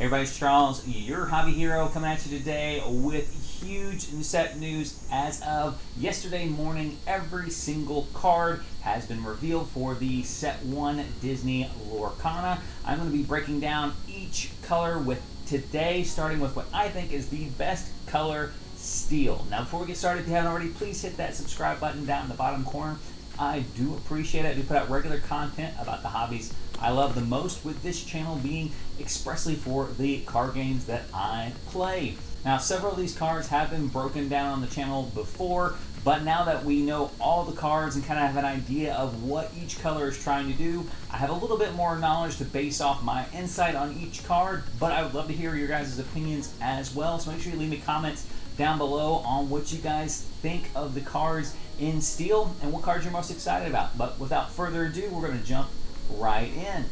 Everybody's Charles, your hobby hero, coming at you today with huge set news. As of yesterday morning, every single card has been revealed for the Set 1 Disney Lorcana. I'm going to be breaking down each color with today, starting with what I think is the best color, Steel. Now, before we get started, if you haven't already, please hit that subscribe button down in the bottom corner. I do appreciate it. I do put out regular content about the hobbies I love the most, with this channel being expressly for the card games that I play. Now, several of these cards have been broken down on the channel before, but now that we know all the cards and kind of have an idea of what each color is trying to do, I have a little bit more knowledge to base off my insight on each card, but I would love to hear your guys' opinions as well, so make sure you leave me comments down below on what you guys think of the cards in Steel and what cards you're most excited about. But without further ado, we're going to jump right in.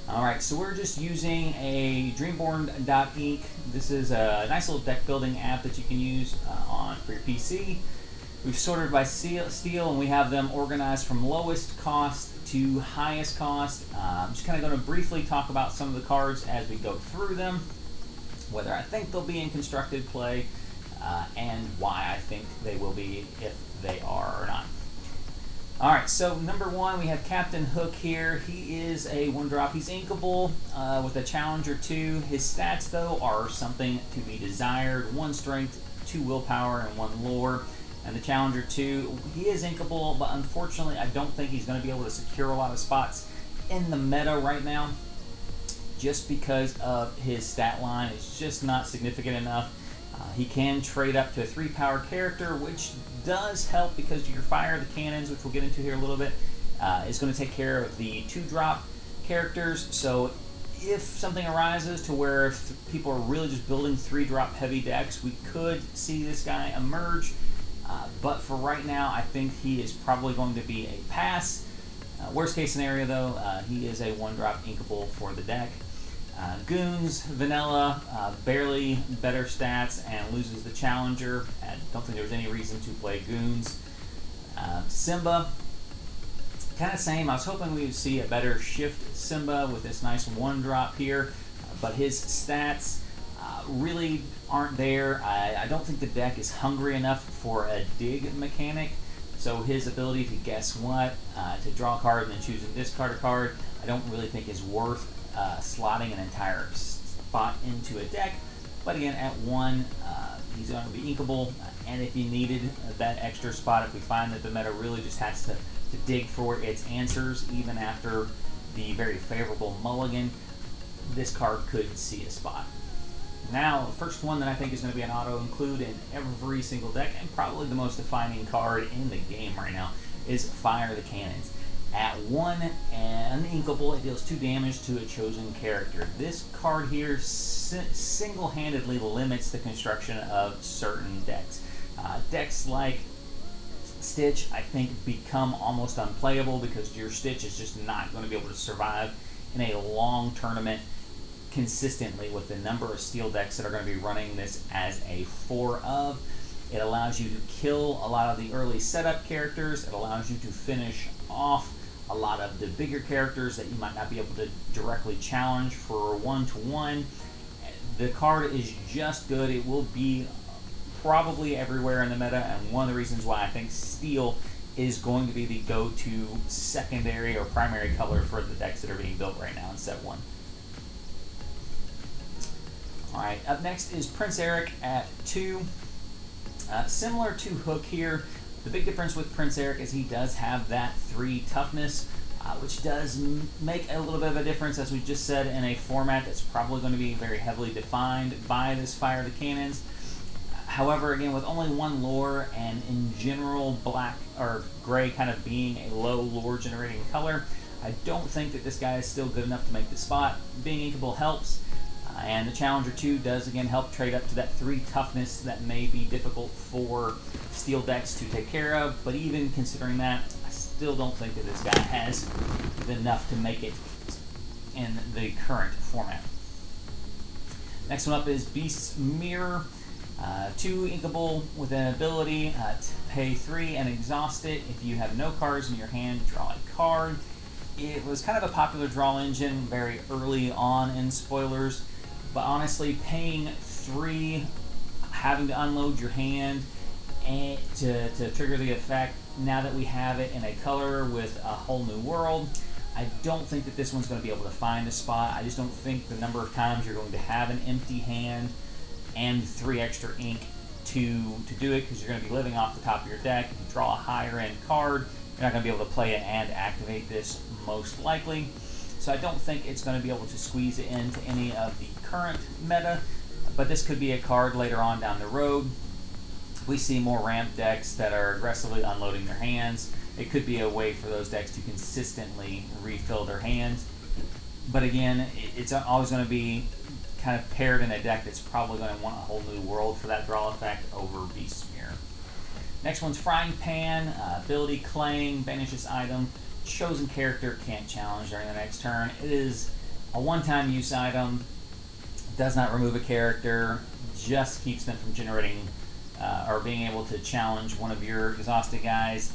Alright, so we're just using a Dreamborn.ink. This is a nice little deck building app that you can use for your PC. We've sorted by Steel, and we have them organized from lowest cost to highest cost. I'm just kind of going to briefly talk about some of the cards as we go through them, whether I think they'll be in constructed play, and why I think they will be, if they are or not. Alright, so number one, we have Captain Hook here. He is a 1-drop. He's inkable with a Challenger 2. His stats, though, are something to be desired. 1 strength, 2 willpower, and 1 lore. And the Challenger 2, he is inkable, but unfortunately, I don't think he's going to be able to secure a lot of spots in the meta right now, just because of his stat line. It's just not significant enough. He can trade up to a 3-power character, which does help because your Fire the Cannons, which we'll get into here a little bit, is going to take care of the 2-drop characters. So if something arises to where people are really just building 3-drop heavy decks, we could see this guy emerge. But for right now, I think he is probably going to be a pass. Worst case scenario, though, he is a 1-drop inkable for the deck. Goons, vanilla, barely better stats, and loses the Challenger. I don't think there's any reason to play Goons. Simba, kind of same. I was hoping we would see a better shift Simba with this nice 1-drop here, but his stats really aren't there. I don't think the deck is hungry enough for a dig mechanic, so his ability to guess what, to draw a card and then choose and discard a card, I don't really think is worth slotting an entire spot into a deck. But again, at 1, he's going to be inkable, and if you needed that extra spot, if we find that the meta really just has to dig for its answers, even after the very favorable mulligan, this card could see a spot. Now, the first one that I think is going to be an auto-include in every single deck, and probably the most defining card in the game right now, is Fire the Cannons. At 1, and inkable, it deals 2 damage to a chosen character. This card here single-handedly limits the construction of certain decks. Decks like Stitch, I think, become almost unplayable because your Stitch is just not going to be able to survive in a long tournament consistently with the number of Steel decks that are going to be running this as a 4 of. It allows you to kill a lot of the early setup characters. It allows you to finish off a lot of the bigger characters that you might not be able to directly challenge for 1-to-1. The card is just good. It will be probably everywhere in the meta, and one of the reasons why I think Steel is going to be the go-to secondary or primary color for the decks that are being built right now in Set 1. Alright, up next is Prince Eric at 2. Similar to Hook here, the big difference with Prince Eric is he does have that 3 toughness, which does make a little bit of a difference, as we just said, in a format that's probably going to be very heavily defined by this Fire the Cannons. However, again, with only 1 lore, and in general black or gray kind of being a low lore generating color, I don't think that this guy is still good enough to make the spot. Being inkable helps. And the Challenger 2 does, again, help trade up to that 3 toughness that may be difficult for Steel decks to take care of. But even considering that, I still don't think that this guy has enough to make it in the current format. Next one up is Beast's Mirror. 2 inkable with an ability to pay 3 and exhaust it. If you have no cards in your hand, draw a card. It was kind of a popular draw engine very early on in spoilers, but honestly, paying 3, having to unload your hand and to trigger the effect, now that we have it in a color with a whole new world, I don't think that this one's going to be able to find a spot. I just don't think the number of times you're going to have an empty hand and 3 extra ink to do it, because you're going to be living off the top of your deck. If you draw a higher end card, you're not going to be able to play it and activate this most likely. So I don't think it's going to be able to squeeze it into any of the current meta, but this could be a card later on down the road. We see more ramp decks that are aggressively unloading their hands. It could be a way for those decks to consistently refill their hands. But again, it's always going to be kind of paired in a deck that's probably going to want a whole new world for that draw effect over Beast Smear. Next one's Frying Pan. Ability Clang, banish this item. Chosen character can't challenge during the next turn. It is a one-time use item. Does not remove a character. Just keeps them from generating or being able to challenge one of your exhausted guys.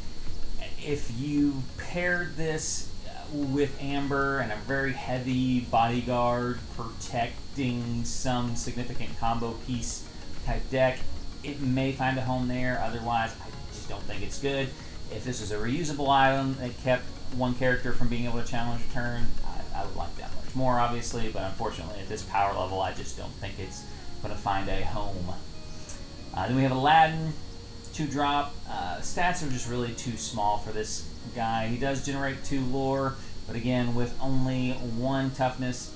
If you paired this with Amber and a very heavy bodyguard protecting some significant combo piece type deck, it may find a home there. Otherwise, I just don't think it's good. If this was a reusable item that kept one character from being able to challenge a turn, I would like that much more, obviously, but unfortunately at this power level, I just don't think it's going to find a home. Then we have Aladdin, 2-drop. Stats are just really too small for this guy. He does generate 2 lore, but again, with only 1 toughness,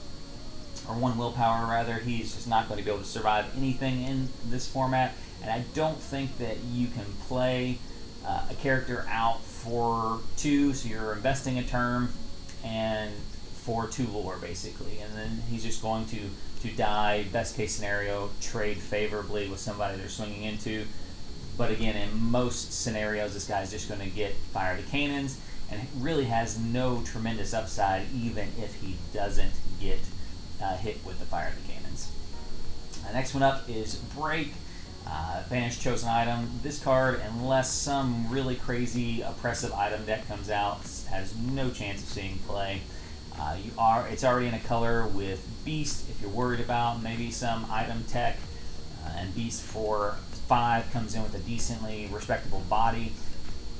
or 1 willpower rather, he's just not going to be able to survive anything in this format, and I don't think that you can play a character out for 2, so you're investing a turn, and for 2 lore basically, and then he's just going to die. Best case scenario, trade favorably with somebody they're swinging into. But again, in most scenarios, this guy's just going to get Fire the Cannons, and it really has no tremendous upside even if he doesn't get hit with the Fire the Cannons. Next one up is Break. Banish Chosen Item. This card, unless some really crazy oppressive item deck comes out, has no chance of seeing play. It's already in a color with Beast if you're worried about maybe some item tech, and Beast for 5 comes in with a decently respectable body,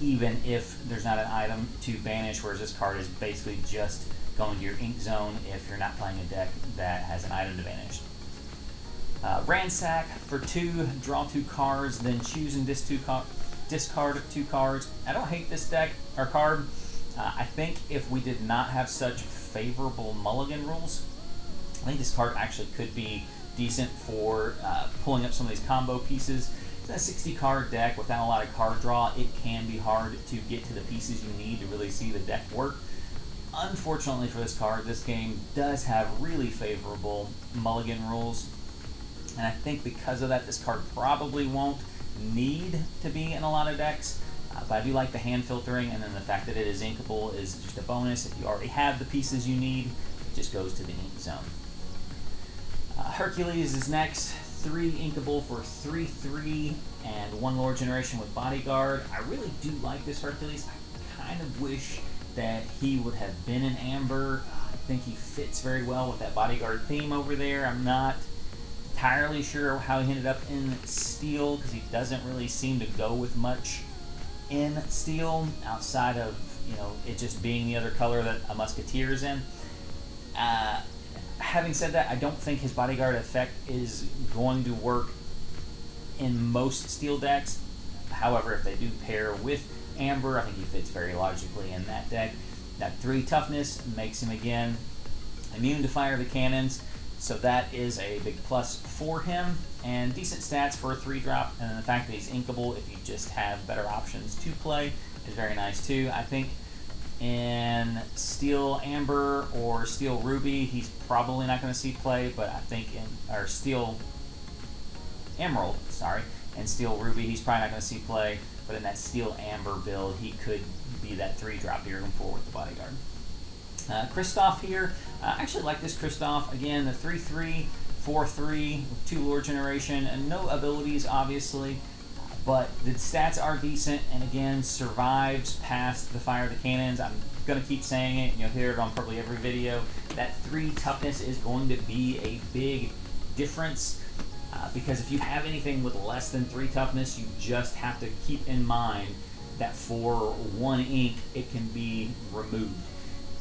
even if there's not an item to banish, whereas this card is basically just going to your ink zone if you're not playing a deck that has an item to banish. Ransack for 2, draw 2 cards, then choose and discard 2 cards. I don't hate this deck or card. I think if we did not have such favorable mulligan rules, I think this card actually could be decent for pulling up some of these combo pieces. It's a 60 card deck without a lot of card draw. It can be hard to get to the pieces you need to really see the deck work. Unfortunately for this card, this game does have really favorable mulligan rules, and I think because of that, this card probably won't need to be in a lot of decks. But I do like the hand filtering, and then the fact that it is inkable is just a bonus. If you already have the pieces you need, it just goes to the ink zone. Hercules is next. 3 inkable for 3/3 and 1 lore generation with bodyguard. I really do like this Hercules. I kind of wish that he would have been in Amber. I think he fits very well with that bodyguard theme over there. I'm not entirely sure how he ended up in Steel, because he doesn't really seem to go with much in Steel outside of, it just being the other color that a Musketeer is in. Having said that, I don't think his bodyguard effect is going to work in most Steel decks. However, if they do pair with Amber, I think he fits very logically in that deck. That 3 toughness makes him again immune to Fire the Cannons, so that is a big plus for him, and decent stats for a 3-drop, and then the fact that he's inkable if you just have better options to play is very nice too. I think in Steel Amber or Steel Ruby, he's probably not going to see play, but I think or Steel Emerald, and Steel Ruby, he's probably not going to see play, but in that Steel Amber build, he could be that 3-drop you're looking for with the bodyguard. Kristoff here. I actually like this Kristoff. Again, the 3/3, 4/3 with 2 lore generation, and no abilities, obviously, but the stats are decent, and again, survives past the Fire of the Cannons. I'm going to keep saying it, and you'll hear it on probably every video, that 3 toughness is going to be a big difference. Because if you have anything with less than 3 toughness, you just have to keep in mind that for 1 ink, it can be removed.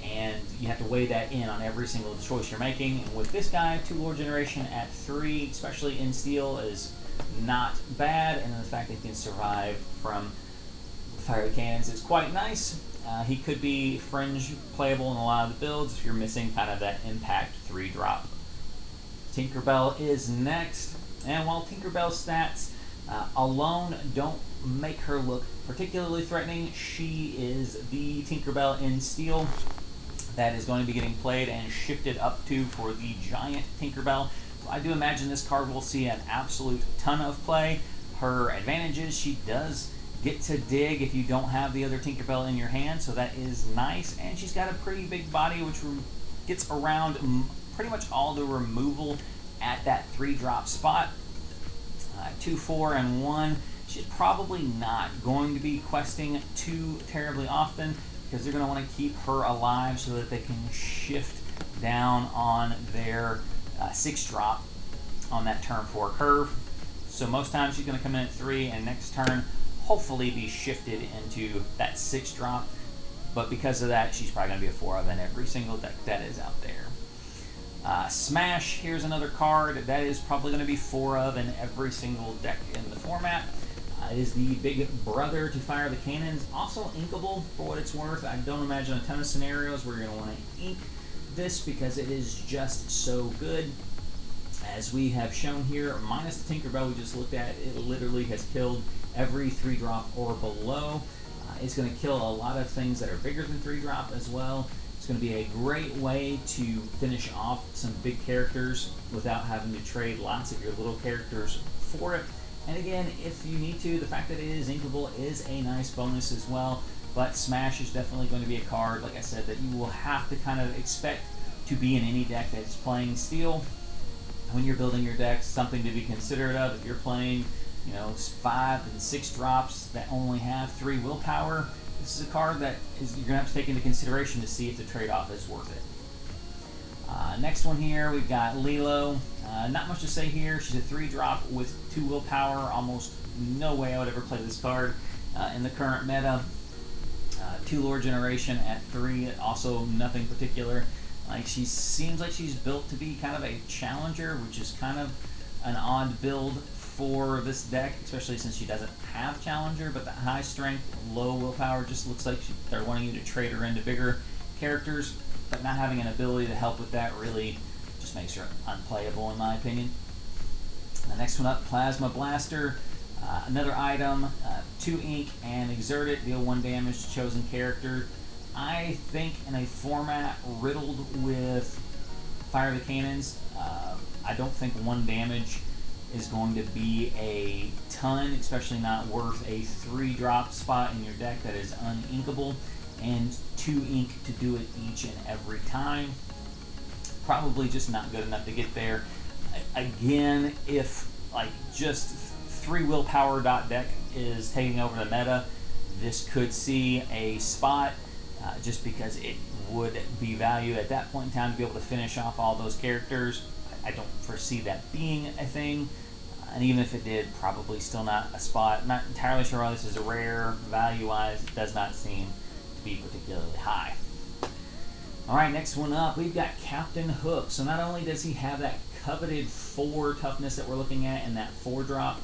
And you have to weigh that in on every single choice you're making. And with this guy, 2 lore generation at 3, especially in steel, is not bad. And the fact that he can survive from fire the cannons is quite nice. He could be fringe playable in a lot of the builds if you're missing kind of that impact 3-drop. Tinkerbell is next. And while Tinkerbell's stats alone don't make her look particularly threatening, she is the Tinkerbell in steel that is going to be getting played and shifted up to for the giant Tinkerbell. So I do imagine this card will see an absolute ton of play. Her advantages, she does get to dig if you don't have the other Tinkerbell in your hand, so that is nice. And she's got a pretty big body, which gets around pretty much all the removal at that 3-drop spot. 2, 4, and 1. She's probably not going to be questing too terribly often, because they're going to want to keep her alive so that they can shift down on their 6-drop on that turn 4 curve. So most times she's going to come in at 3, and next turn hopefully be shifted into that 6-drop. But because of that, she's probably going to be a 4 of in every single deck that is out there. Smash, here's another card that is probably going to be 4 of in every single deck in the format. It is the big brother to Fire the Cannons, also inkable for what it's worth. I don't imagine a ton of scenarios where you're going to want to ink this because it is just so good. As we have shown here, minus the Tinkerbell we just looked at, it literally has killed every 3-drop or below. It's going to kill a lot of things that are bigger than 3-drop as well. It's going to be a great way to finish off some big characters without having to trade lots of your little characters for it. And again, if you need to, the fact that it is inkable is a nice bonus as well. But Smash is definitely going to be a card, like I said, that you will have to kind of expect to be in any deck that's playing steel. When you're building your decks, something to be considerate of. If you're playing, 5 and 6 drops that only have 3 willpower, this is a card that you're going to have to take into consideration to see if the trade-off is worth it. Next one here, we've got Lilo. Not much to say here. She's a 3-drop with 2 willpower. Almost no way I would ever play this card in the current meta. 2 lore generation at 3. Also nothing particular. She seems like she's built to be kind of a challenger, which is kind of an odd build for this deck, especially since she doesn't have challenger, but the high strength, low willpower just looks like they're wanting you to trade her into bigger characters, but not having an ability to help with that really just makes her unplayable in my opinion. The next one up, Plasma Blaster. Another item, 2 ink and exert it, deal 1 damage to chosen character. I think in a format riddled with Fire the Cannons, I don't think 1 damage is going to be a ton, especially not worth a 3-drop spot in your deck that is uninkable, and 2 ink to do it each and every time. Probably just not good enough to get there. Again, if just 3 willpower deck is taking over the meta, this could see a spot just because it would be value at that point in time to be able to finish off all those characters. I don't foresee that being a thing, and even if it did, probably still not a spot. I'm not entirely sure why this is a rare. Value-wise, it does not seem to be particularly high. Alright, next one up, we've got Captain Hook. So not only does he have that coveted 4 toughness that we're looking at in that 4-drop,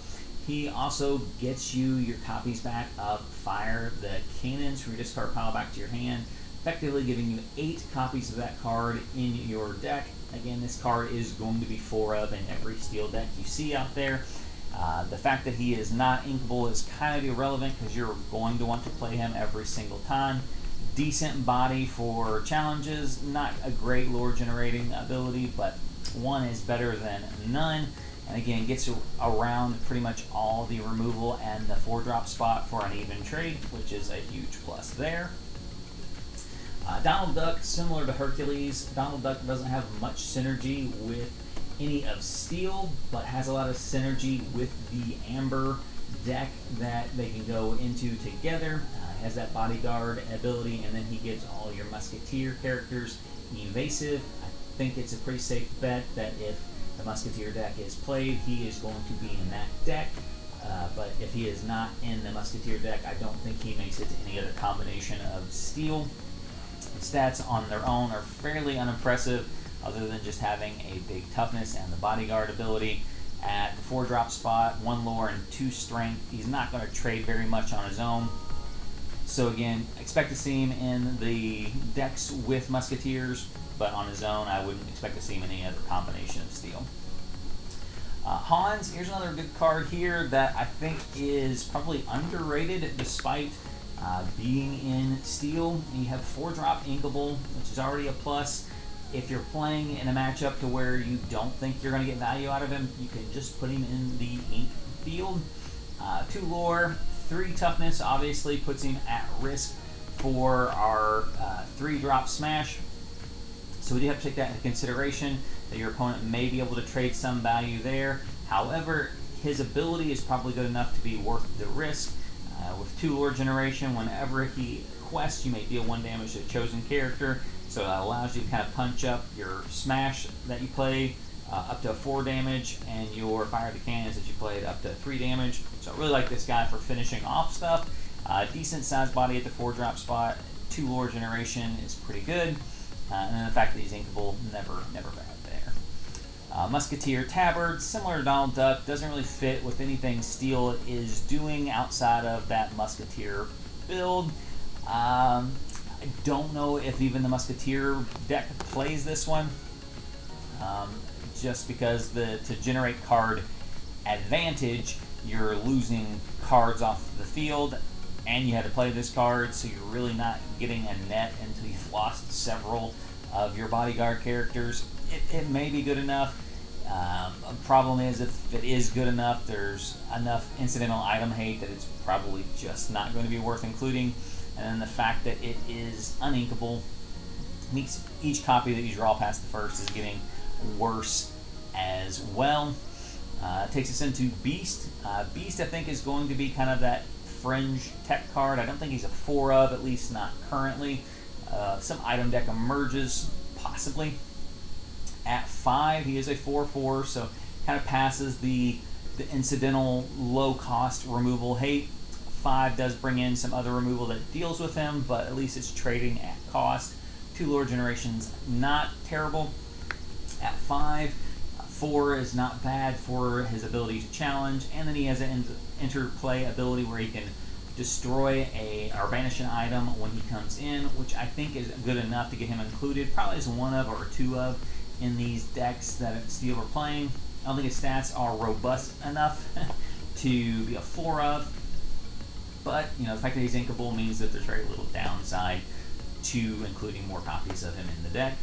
he also gets you your copies back of Fire the Cannons from your discard pile back to your hand, effectively giving you 8 copies of that card in your deck. Again, this card is going to be 4 of in every steel deck you see out there. The fact that he is not inkable is kind of irrelevant because you're going to want to play him every single time. Decent body for challenges, not a great lore generating ability, but 1 is better than none. And again, gets around pretty much all the removal and the 4-drop spot for an even trade, which is a huge plus there. Donald Duck, similar to Hercules, Donald Duck doesn't have much synergy with any of steel, but has a lot of synergy with the Amber deck that they can go into together. has that bodyguard ability, and then he gives all your musketeer characters evasive. I think it's a pretty safe bet that if the musketeer deck is played, he is going to be in that deck. But if he is not in the musketeer deck, I don't think he makes it to any other combination of steel. The stats on their own are fairly unimpressive, other than just having a big toughness and the bodyguard ability. At the 4-drop spot, 1 lore and 2 strength, he's not going to trade very much on his own. So again, expect to see him in the decks with musketeers, but on his own, I wouldn't expect to see him in any other combination of steel. Hans, here's another good card here that I think is probably underrated despite being in steel. You have 4-drop Inkable, which is already a plus. If you're playing in a matchup to where you don't think you're going to get value out of him, you can just put him in the ink field. 2 lore, 3 toughness obviously puts him at risk for our 3-drop smash. So we do have to take that into consideration, that your opponent may be able to trade some value there. However, his ability is probably good enough to be worth the risk. With 2 lore generation, whenever he quests, you may deal 1 damage to a chosen character. So it allows you to kind of punch up your smash that you play up to 4 damage, and your fire the cannons that you played up to 3 damage. So I really like this guy for finishing off stuff. Decent sized body at the 4-drop spot. 2 lore generation is pretty good. And then the fact that he's inkable, never bad there. Musketeer Tabard, similar to Donald Duck, doesn't really fit with anything steel is doing outside of that Musketeer build. I don't know if even the Musketeer deck plays this one, just because to generate card advantage, you're losing cards off the field, and you had to play this card, so you're really not getting a net until you've lost several of your bodyguard characters. It may be good enough. The problem is, if it is good enough, there's enough incidental item hate that it's probably just not going to be worth including. And then the fact that it is uninkable makes each copy that you draw past the first is getting worse as well. Takes us into Beast. Beast, I think, is going to be kind of that fringe tech card. I don't think he's a 4 of, at least not currently. Some item deck emerges, possibly. At 5, he is a 4/4, so kind of passes the incidental low-cost removal hate. 5 does bring in some other removal that deals with him, but at least it's trading at cost. 2 lore generations, not terrible. At 5, 4 is not bad for his ability to challenge, and then he has an interplay ability where he can destroy or banish an item when he comes in, which I think is good enough to get him included, probably as 1 of or 2 of in these decks that Steel are playing. I don't think his stats are robust enough to be a 4 of, but the fact that he's inkable means that there's very little downside to including more copies of him in the deck.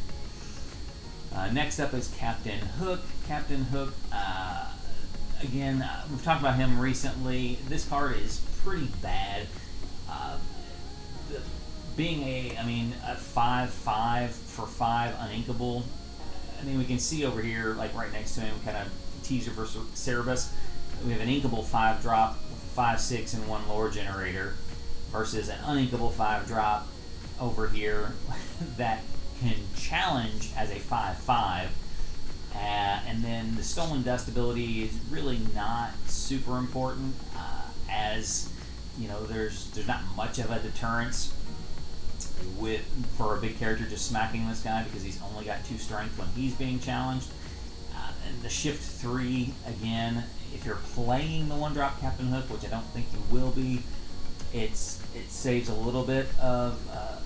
Next up is Captain Hook. Captain Hook, again, we've talked about him recently. This card is pretty bad. Being a 5/5 for 5 uninkable, I mean, we can see over here, like right next to him, kind of teaser for Cerebus. We have an inkable 5-drop with a 5/6 and 1 lore generator versus an uninkable 5-drop over here that can challenge as a 5/5. And then the Stolen Dust ability is really not super important, as there's not much of a deterrence for a big character just smacking this guy, because he's only got 2 strength when he's being challenged. And the Shift 3, again, if you're playing the 1-drop Captain Hook, which I don't think you will be, it saves a little bit of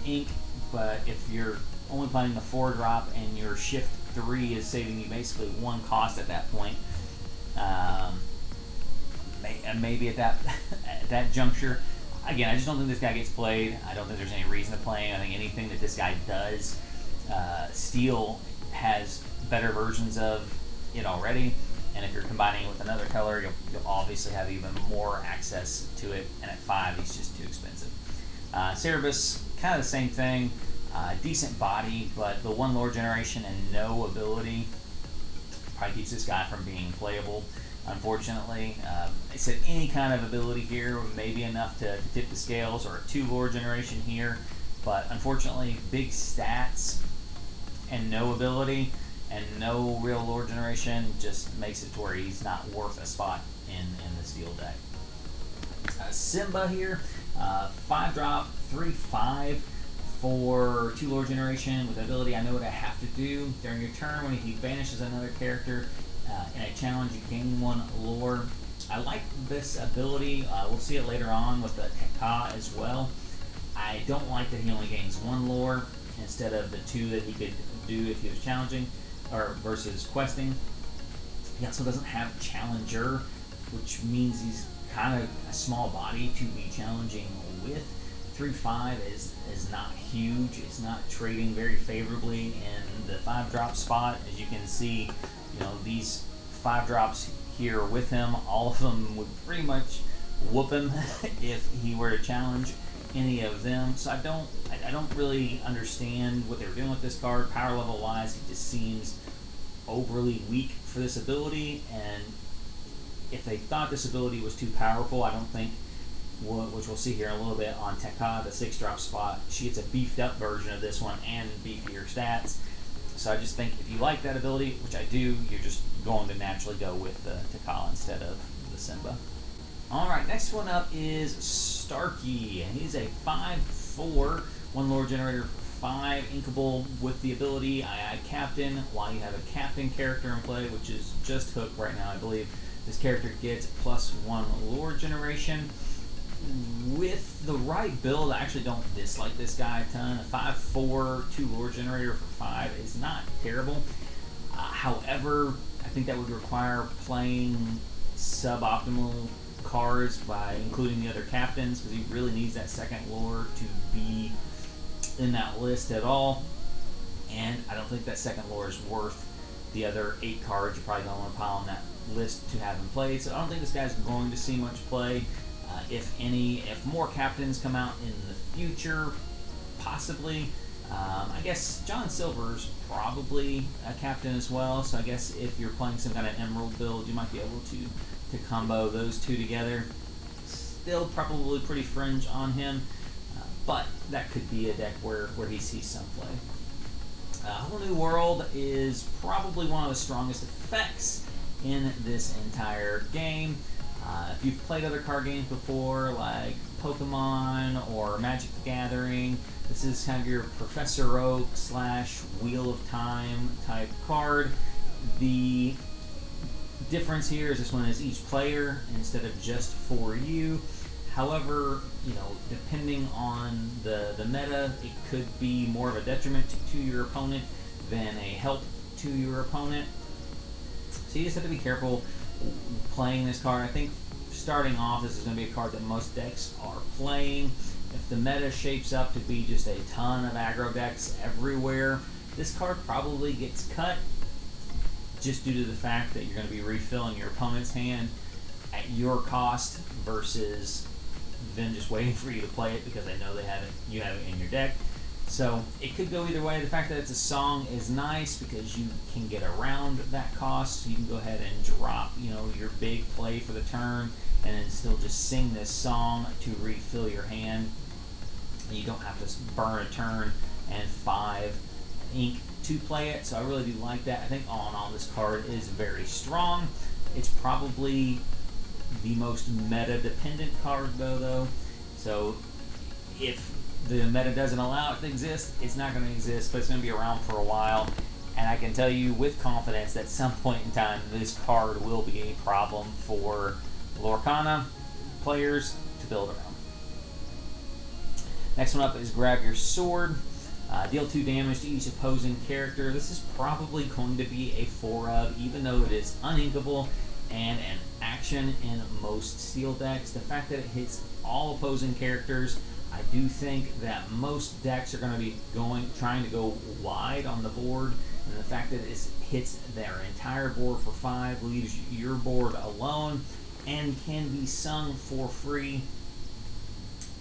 ink, but if you're only playing the 4-drop and your Shift 3 is saving you basically 1 cost at that point, maybe at that juncture. Again, I just don't think this guy gets played. I don't think there's any reason to play him. I think anything that this guy does, Steel has better versions of it already, and if you're combining it with another color, you'll obviously have even more access to it, and at 5, he's just too expensive. Cerebus, kind of the same thing. Decent body, but the 1 lore generation and no ability probably keeps this guy from being playable. unfortunately. I said any kind of ability here may be enough to tip the scales, or a 2 lore generation here, but unfortunately big stats and no ability and no real lore generation just makes it to where he's not worth a spot in the steel deck. Simba here, 5 drop, 3/5 for 2 lore generation with ability. I know what I have to do during your turn. When he banishes another character in a challenge, you gain 1 lore. I like this ability. We'll see it later on with the Tekka as well. I don't like that he only gains 1 lore instead of the 2 that he could do if he was challenging or versus questing. He also doesn't have Challenger, which means he's kind of a small body to be challenging with. 3/5 is not huge. It's not trading very favorably in the 5 drop spot. As you can see, you know, these 5 drops here with him, all of them would pretty much whoop him if he were to challenge any of them. So I don't really understand what they were doing with this card. Power level wise, he just seems overly weak for this ability, and if they thought this ability was too powerful, I don't think, which we'll see here in a little bit on Tekka, the 6 drop spot, she gets a beefed up version of this one and beefier stats. So I just think if you like that ability, which I do, you're just going to naturally go with the Tekka instead of the Simba. Alright, next one up is Starkey. He's a 5/4, 1 lore generator for 5, inkable with the ability I Captain. While you have a Captain character in play, which is just Hook right now, I believe, this character gets +1 lore generation. With the right build, I actually don't dislike this guy a ton. A 5/4, 2 lore generator for 5 is not terrible. However, I think that would require playing suboptimal cards by including the other captains, because he really needs that second lore to be in that list at all. And I don't think that second lore is worth the other 8 cards you're probably going to want to pile on that list to have him played. So I don't think this guy's going to see much play. If any, if more captains come out in the future, possibly. I guess John Silver's probably a captain as well, so I guess if you're playing some kind of Emerald build, you might be able to combo those 2 together. Still probably pretty fringe on him, but that could be a deck where he sees some play. Whole New World is probably one of the strongest effects in this entire game. If you've played other card games before, like Pokemon or Magic the Gathering, this is kind of your Professor Oak / Wheel of Time type card. The difference here is this one is each player instead of just for you. However, you know, depending on the meta, it could be more of a detriment to your opponent than a help to your opponent. So you just have to be careful playing this card. I think starting off, this is going to be a card that most decks are playing. If the meta shapes up to be just a ton of aggro decks everywhere, this card probably gets cut just due to the fact that you're going to be refilling your opponent's hand at your cost versus them just waiting for you to play it because they know you have it in your deck. So it could go either way. The fact that it's a song is nice because you can get around that cost. So you can go ahead and drop, you know, your big play for the turn and then still just sing this song to refill your hand. You don't have to burn a turn and 5 ink to play it. So I really do like that. I think all in all, this card is very strong. It's probably the most meta dependent card though. So if the meta doesn't allow it to exist, it's not going to exist, but it's going to be around for a while. And I can tell you with confidence that at some point in time, this card will be a problem for Lorcana players to build around. Next one up is Grab Your Sword. Deal 2 damage to each opposing character. This is probably going to be a 4 of, even though it is uninkable and an action in most steel decks. The fact that it hits all opposing characters, I do think that most decks are going to be trying to go wide on the board, and the fact that it hits their entire board for 5 leaves your board alone and can be sung for free.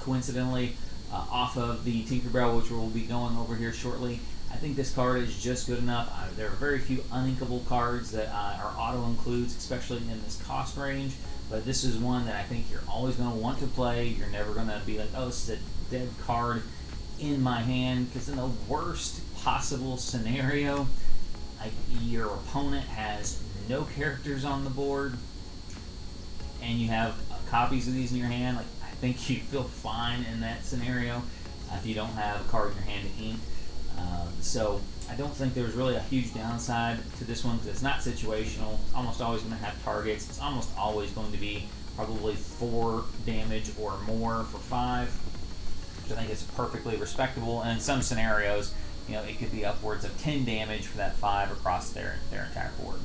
Coincidentally, off of the Tinkerbell, which we'll be going over here shortly, I think this card is just good enough. There are very few uninkable cards that are auto includes, especially in this cost range. But this is one that I think you're always going to want to play. You're never going to be like, oh, this is a dead card in my hand. Because in the worst possible scenario, like your opponent has no characters on the board, and you have copies of these in your hand. Like, I think you feel fine in that scenario if you don't have a card in your hand to ink. So I don't think there's really a huge downside to this one because it's not situational. It's almost always going to have targets. It's almost always going to be probably 4 damage or more for 5, which I think is perfectly respectable. And in some scenarios, it could be upwards of 10 damage for that 5 across their entire board.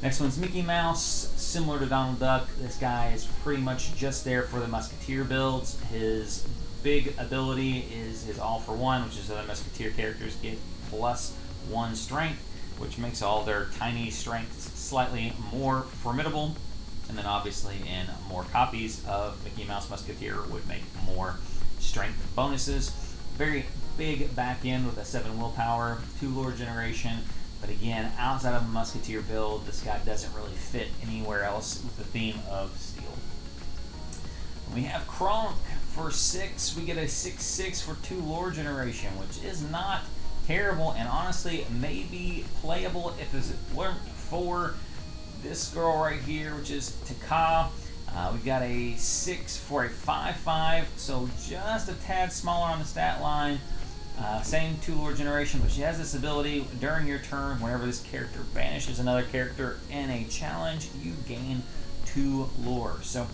Next one's Mickey Mouse. Similar to Donald Duck, this guy is pretty much just there for the Musketeer builds. His big ability is his All for One, which is other Musketeer characters get +1 strength, which makes all their tiny strengths slightly more formidable. And then obviously in more copies of Mickey Mouse Musketeer would make more strength bonuses. Very big back end with a 7 willpower, 2 lore generation. But again, outside of a Musketeer build, this guy doesn't really fit anywhere else with the theme of steel. We have Kronk for 6. We get a 6/6 for 2 lore generation, which is not terrible, and honestly may be playable if it weren't for this girl right here, which is Taka. We've got a 6 for a 5/5, so just a tad smaller on the stat line. Same 2 lore generation, but she has this ability during your turn. Whenever this character banishes another character in a challenge, you gain 2 lore. So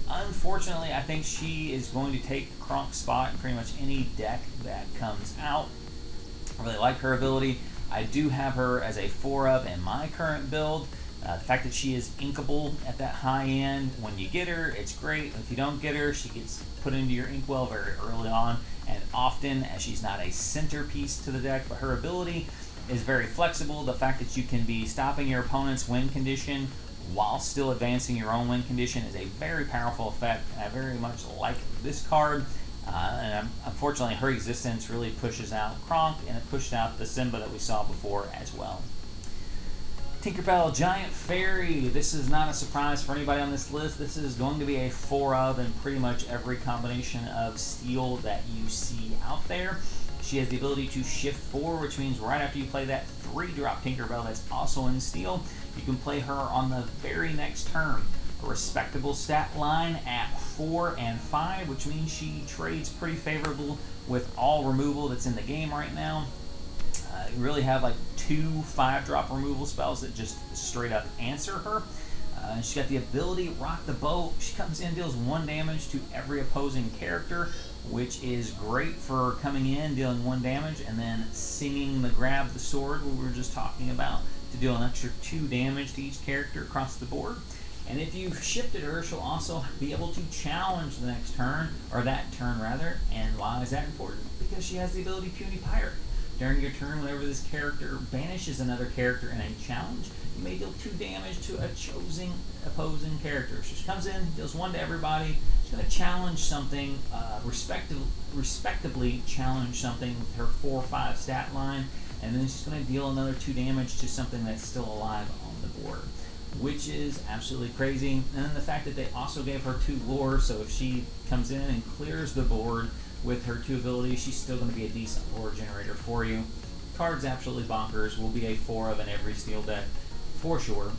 unfortunately, I think she is going to take Kronk's spot in pretty much any deck that comes out. I really like her ability. I do have her as a 4-of in my current build. The fact that she is inkable at that high end, when you get her, it's great. If you don't get her, she gets put into your inkwell very early on, and often, as she's not a centerpiece to the deck, but her ability is very flexible. The fact that you can be stopping your opponent's win condition while still advancing your own win condition is a very powerful effect, and I very much like this card. And unfortunately, her existence really pushes out Kronk, and it pushed out the Simba that we saw before as well. Tinkerbell Giant Fairy. This is not a surprise for anybody on this list. This is going to be a 4-of in pretty much every combination of steel that you see out there. She has the ability to shift 4, which means right after you play that 3-drop Tinkerbell that's also in steel, you can play her on the very next turn. A respectable stat line at 4 and 5, which means she trades pretty favorable with all removal that's in the game right now. You really have like 2 5-drop removal spells that just straight up answer her. She's got the ability Rock the Boat. She comes in, deals 1 damage to every opposing character, which is great for coming in, dealing 1 damage, and then singing the Grab the Sword we were just talking about to deal an extra 2 damage to each character across the board. And if you've shifted her, she'll also be able to challenge the next turn, or that turn rather. And why is that important? Because she has the ability Puny Pirate. During your turn, whenever this character banishes another character in a challenge, you may deal 2 damage to a chosen opposing character. So she comes in, deals 1 to everybody. She's going to challenge something, respectively challenge something with her 4-5 stat line, and then she's going to deal another 2 damage to something that's still alive on the board, which is absolutely crazy. And then the fact that they also gave her 2 lore, so if she comes in and clears the board with her 2 abilities, she's still going to be a decent lore generator for you. Card's absolutely bonkers. Will be a 4-of in every steel deck for sure.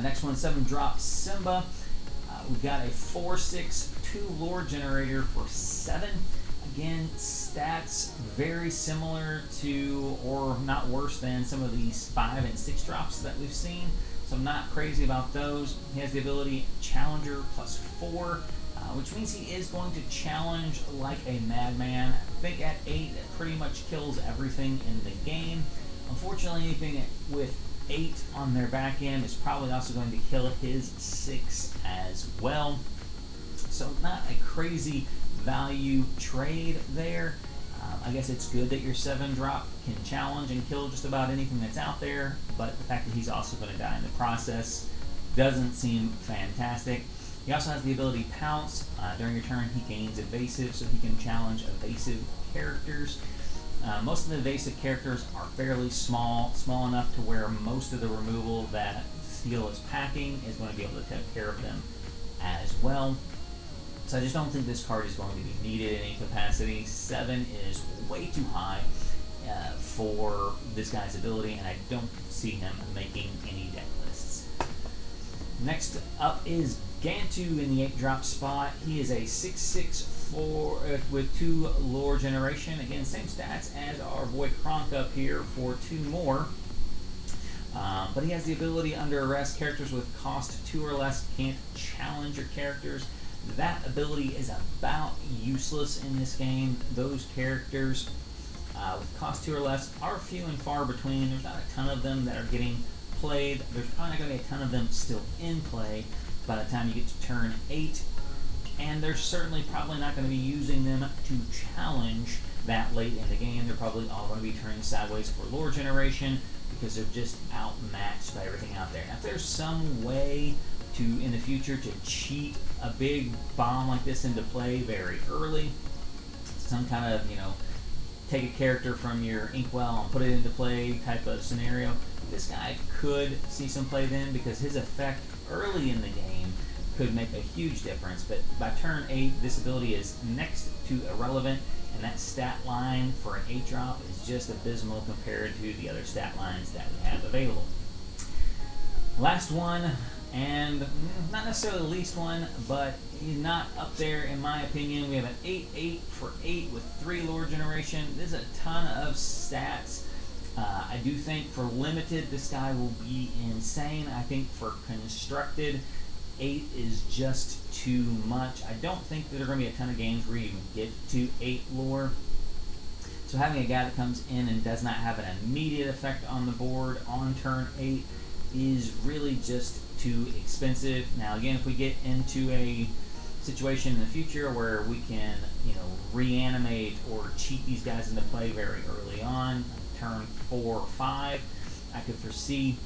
Next one, 7-drop Simba. We've got a 4/6 2 lore generator for 7. Again, stats very similar to, or not worse than, some of these 5 and 6 drops that we've seen. So I'm not crazy about those. He has the ability Challenger +4. Which means he is going to challenge like a madman. I think at 8, it pretty much kills everything in the game. Unfortunately, anything with 8 on their back end is probably also going to kill his 6 as well. So not a crazy value trade there. I guess it's good that your 7-drop can challenge and kill just about anything that's out there, but the fact that he's also going to die in the process doesn't seem fantastic. He also has the ability Pounce. During your turn, he gains evasive, so he can challenge evasive characters. Most of the evasive characters are fairly small enough to where most of the removal that steel is packing is going to be able to take care of them as well. So I just don't think this card is going to be needed in any capacity. 7 is way too high for this guy's ability, and I don't see him making any deck lists. Next up is Gantu in the 8-drop spot. He is a 6/6 with 2 lore generation. Again, same stats as our boy Kronk up here for 2 more. But he has the ability under arrest. Characters with cost 2 or less can't challenge your characters. That ability is about useless in this game. Those characters with cost 2 or less are few and far between. There's not a ton of them that are getting played. There's probably not going to be a ton of them still in play by the time you get to turn 8. And they're certainly probably not going to be using them to challenge that late in the game. They're probably all going to be turning sideways for lore generation because they're just outmatched by everything out there. Now, if there's some way to, in the future, to cheat a big bomb like this into play very early, some kind of, take a character from your Inkwell and put it into play type of scenario, this guy could see some play then, because his effect early in the game could make a huge difference. But by turn 8, this ability is next to irrelevant, and that stat line for an 8-drop is just abysmal compared to the other stat lines that we have available. Last one, and not necessarily the least one, but he's not up there in my opinion. We have an 8/8 for 8 with 3 lore generation. This is a ton of stats. I do think for limited, this guy will be insane. I think for constructed, 8 is just too much. I don't think that there are going to be a ton of games where you can get to 8 lore. So having a guy that comes in and does not have an immediate effect on the board on turn 8 is really just too expensive. Now again, if we get into a situation in the future where we can, reanimate or cheat these guys into play very early on, turn 4 or 5, I could foresee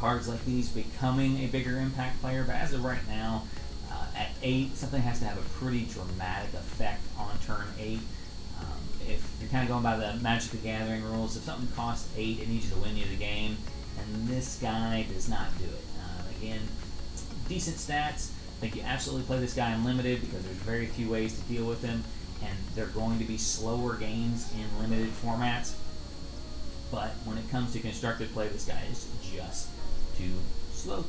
cards like these becoming a bigger impact player. But as of right now, at 8, something has to have a pretty dramatic effect on turn 8. If you're kind of going by the Magic the Gathering rules, if something costs 8, it needs you to win you the game, and this guy does not do it. Again, decent stats. I think you absolutely play this guy in limited because there's very few ways to deal with him, and they're going to be slower games in limited formats. But when it comes to constructed play, this guy is just too slow.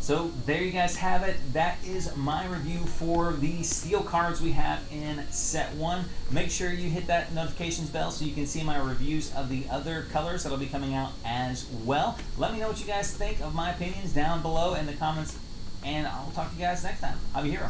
So there you guys have it. That is my review for the steel cards we have in set 1. Make sure you hit that notifications bell so you can see my reviews of the other colors that'll be coming out as well. Let me know what you guys think of my opinions down below in the comments, and I'll talk to you guys next time. I'm a hero.